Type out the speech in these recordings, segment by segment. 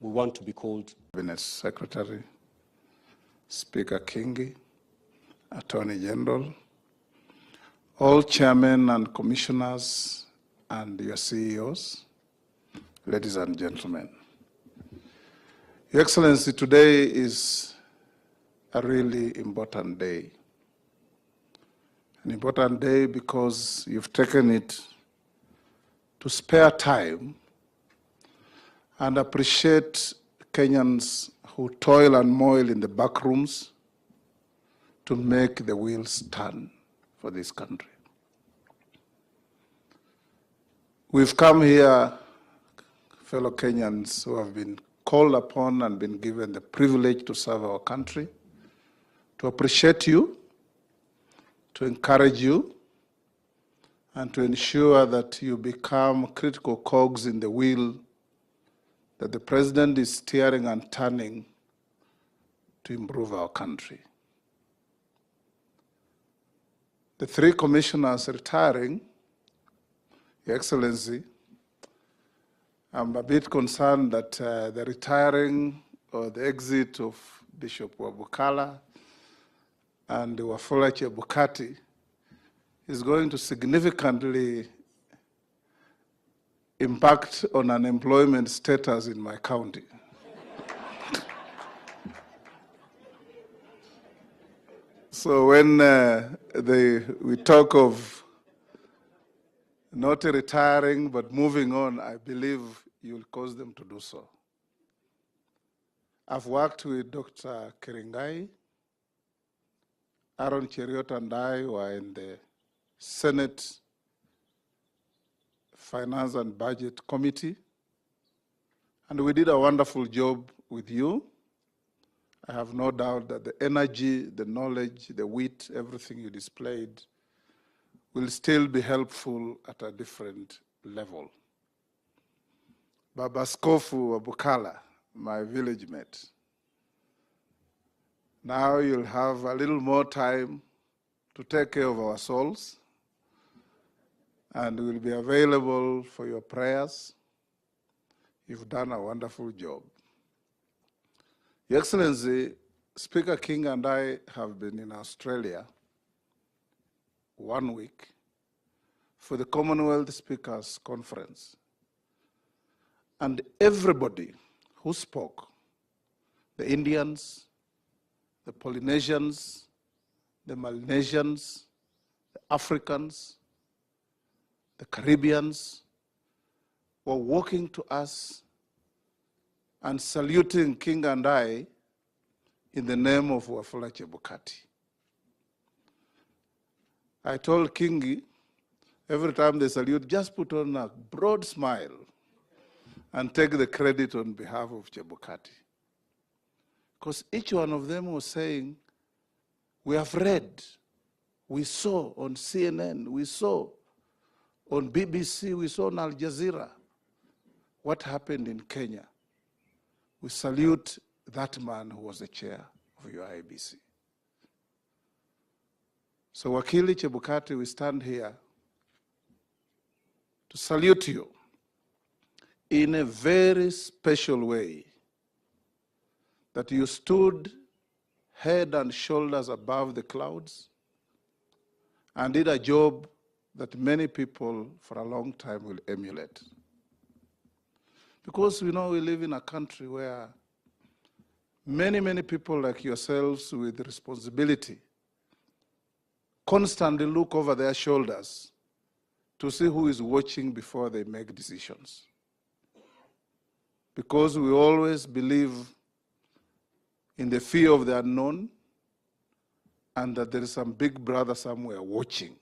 we want to be called. Cabinet Secretary, Speaker Kingi, Attorney General, all chairmen and commissioners and your CEOs, ladies and gentlemen. Your Excellency, today is a really important day. An important day because you've taken it to spare time and appreciate Kenyans who toil and moil in the back rooms to make the wheels turn for this country. We've come here, fellow Kenyans who have been called upon and been given the privilege to serve our country, to appreciate you, to encourage you, and to ensure that you become critical cogs in the wheel that the President is steering and turning to improve our country. The three commissioners retiring, Your Excellency, I'm a bit concerned that the retiring or the exit of Bishop Wabukala and Wafula CHEBUKATI is going to significantly impact on unemployment status in my county. So when we talk of not retiring but moving on, I believe you'll cause them to do so. I've worked with Dr. Keringai. Aaron Cheriot and I were in the Senate Finance and Budget Committee, and we did a wonderful job with you. I have no doubt that the energy, the knowledge, the wit, everything you displayed will still be helpful at a different level. Baba Skofu Wabukala, my village mate, now you'll have a little more time to take care of our souls, and we'll be available for your prayers. You've done a wonderful job. Your Excellency, Speaker King and I have been in Australia 1 week for the Commonwealth Speakers Conference. And everybody who spoke, the Indians, the Polynesians, the Melanesians, the Africans, the Caribbeans, were walking to us and saluting King and I in the name of Wafula CHEBUKATI. I told Kingi, every time they salute, just put on a broad smile and take the credit on behalf of CHEBUKATI. Because each one of them was saying, we have read, we saw on CNN, we saw on BBC, we saw on Al Jazeera what happened in Kenya. We salute that man who was the chair of your IBC. So Wakili CHEBUKATI, we stand here to salute you in a very special way, that you stood head and shoulders above the clouds and did a job that many people for a long time will emulate. Because we know we live in a country where many, many people like yourselves with responsibility constantly look over their shoulders to see who is watching before they make decisions. Because we always believe in the fear of the unknown and that there is some big brother somewhere watching.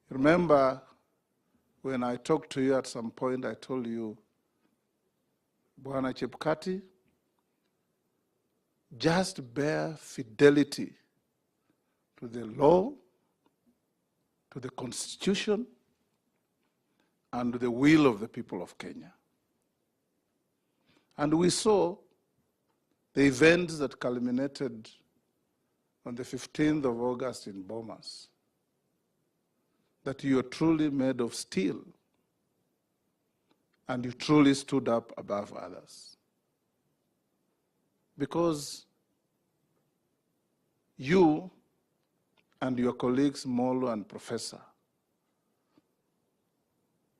Remember, when I talked to you at some point, I told you, Bwana CHEBUKATI, just bear fidelity to the law, to the Constitution, and to the will of the people of Kenya. And we saw the events that culminated on the 15th of August in Bomas, that you are truly made of steel and you truly stood up above others. Because you and your colleagues, Molo and Professor,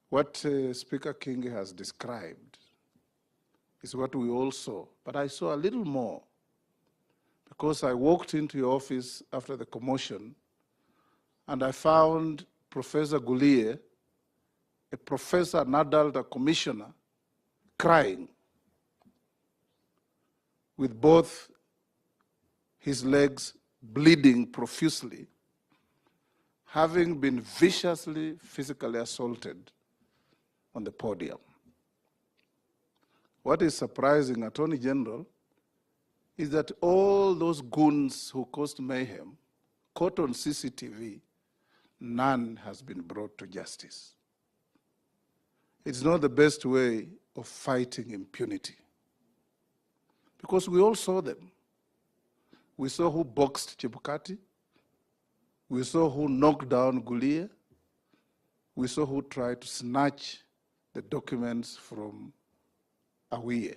what Speaker King has described is what we all saw. But I saw a little more, because I walked into your office after the commotion and I found Professor Gulie, a professor, an adult, a commissioner, crying with both his legs bleeding profusely, having been viciously physically assaulted on the podium. What is surprising, Attorney General, is that all those goons who caused mayhem, caught on CCTV, none has been brought to justice. It's not the best way of fighting impunity, because we all saw them. We saw who boxed CHEBUKATI. We saw who knocked down Gulie. We saw who tried to snatch the documents from Awiye.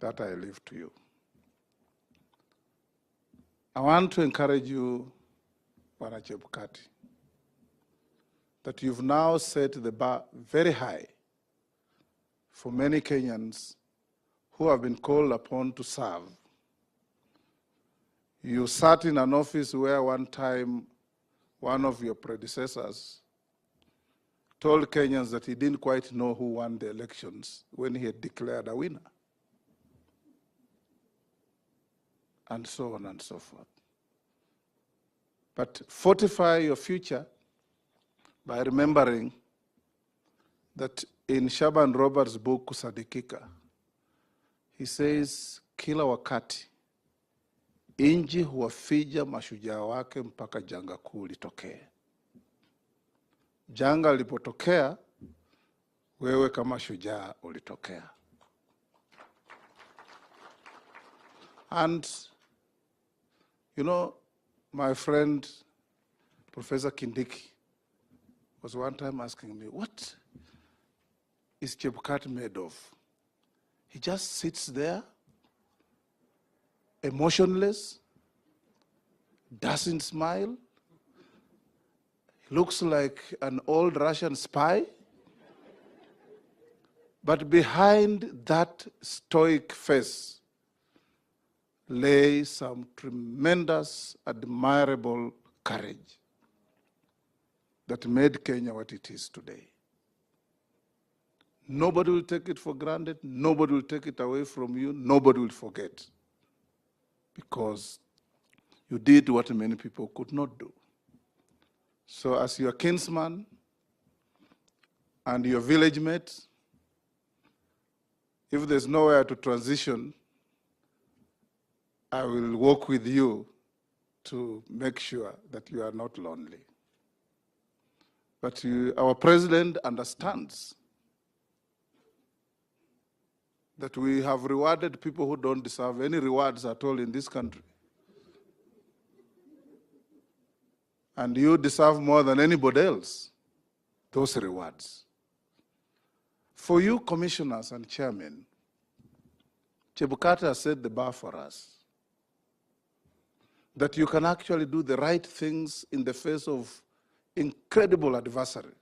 That I leave to you. I want to encourage you, Bwana CHEBUKATI, that you've now set the bar very high for many Kenyans who have been called upon to serve. You sat in an office where one time one of your predecessors told Kenyans that he didn't quite know who won the elections when he had declared a winner, and so on and so forth. But fortify your future by remembering that in Shaban Roberts' book, Kusadikika, he says, kila wakati inji huwafija mashujaa wake mpaka janga kuu litokee. Janga lipotokea, wewe kama shujaa ulitokea. And, you know, my friend, Professor Kindiki, was one time asking me, what is CHEBUKATI made of? He just sits there, emotionless, doesn't smile, looks like an old Russian spy. But behind that stoic face lay some tremendous, admirable courage that made Kenya what it is today. Nobody will take it for granted. Nobody will take it away from you. Nobody will forget, because you did what many people could not do. So as your kinsman and your village mate, if there's nowhere to transition, I will walk with you to make sure that you are not lonely. But our president understands that we have rewarded people who don't deserve any rewards at all in this country. And you deserve more than anybody else those rewards. For you commissioners and chairmen, CHEBUKATI has set the bar for us, that you can actually do the right things in the face of incredible adversary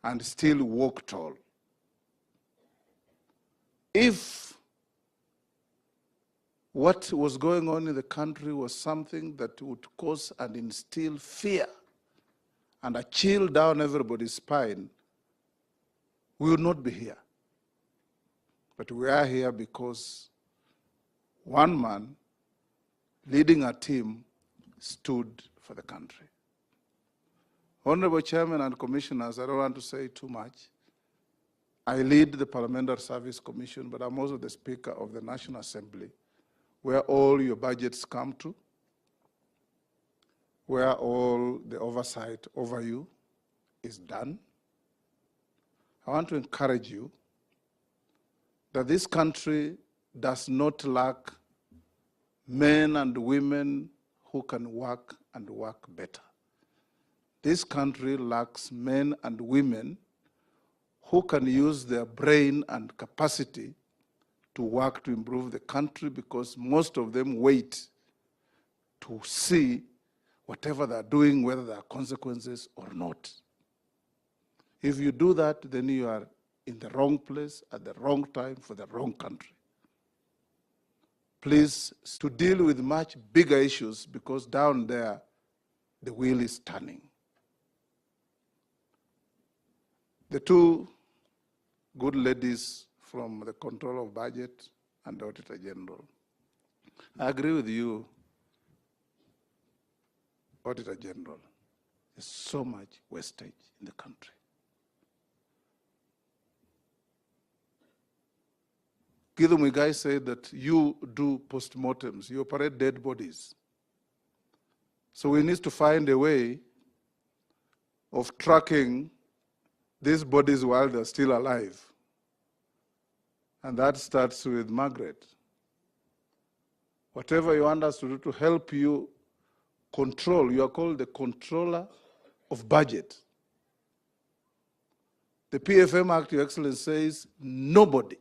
and still walk tall. If what was going on in the country was something that would cause and instill fear and a chill down everybody's spine, we would not be here. But we are here because one man leading a team stood for the country. Honorable Chairman and Commissioners, I don't want to say too much. I lead the Parliamentary Service Commission, but I'm also the Speaker of the National Assembly, where all your budgets come to, where all the oversight over you is done. I want to encourage you that this country does not lack men and women who can work and work better. This country lacks men and women who can use their brain and capacity to work to improve the country, because most of them wait to see whatever they're doing, whether there are consequences or not. If you do that, then you are in the wrong place at the wrong time for the wrong country. Please, to deal with much bigger issues, because down there, the wheel is turning. The two good ladies from the Control of Budget and the Auditor General, I agree with you, Auditor General. There's so much wastage in the country. Githu Muigai said that you do postmortems, you operate dead bodies. So we need to find a way of tracking these bodies while they're still alive. And that starts with Margaret. Whatever you want us to do to help you control, you are called the controller of budget. The PFM Act, Your Excellency, says nobody,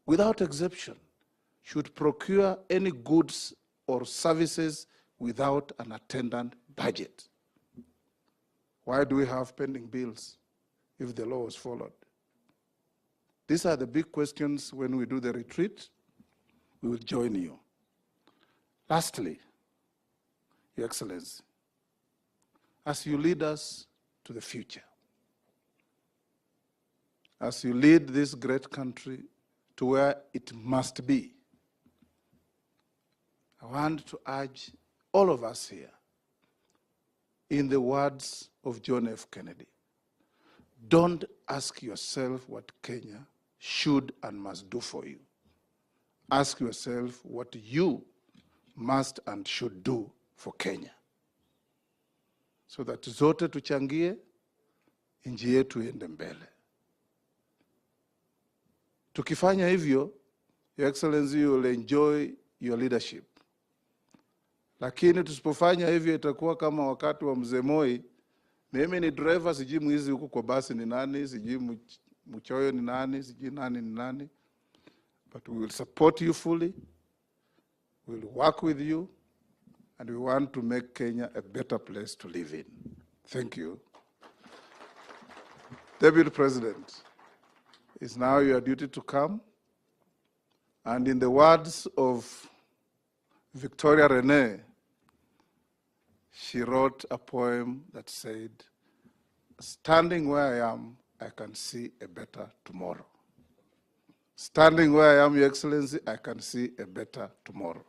without exception, should procure any goods or services without an attendant budget. Why do we have pending bills if the law was followed? These are the big questions. When we do the retreat, we will join you. Lastly, Your Excellency, as you lead us to the future, as you lead this great country to where it must be, I want to urge all of us here, in the words of John F. Kennedy, don't ask yourself what Kenya should and must do for you. Ask yourself what you must and should do for Kenya, so that zote tuchangie, nchi yetu iende mbele. Tukifanya hivyo, Your Excellency, you will enjoy your leadership. Lakini tusipofanya hivyo, itakuwa kama wakati wa Mzee Moi. Mimi ni driver, sijui mwizi huku kwa basi ni nani, sijui mchoyo ni nani, sijui nani ni nani. But we will support you fully, we will work with you, and we want to make Kenya a better place to live in. Thank you. Deputy President, it's now your duty to come. And in the words of Victoria Renee, she wrote a poem that said, standing where I am, I can see a better tomorrow. Standing where I am, Your Excellency, I can see a better tomorrow.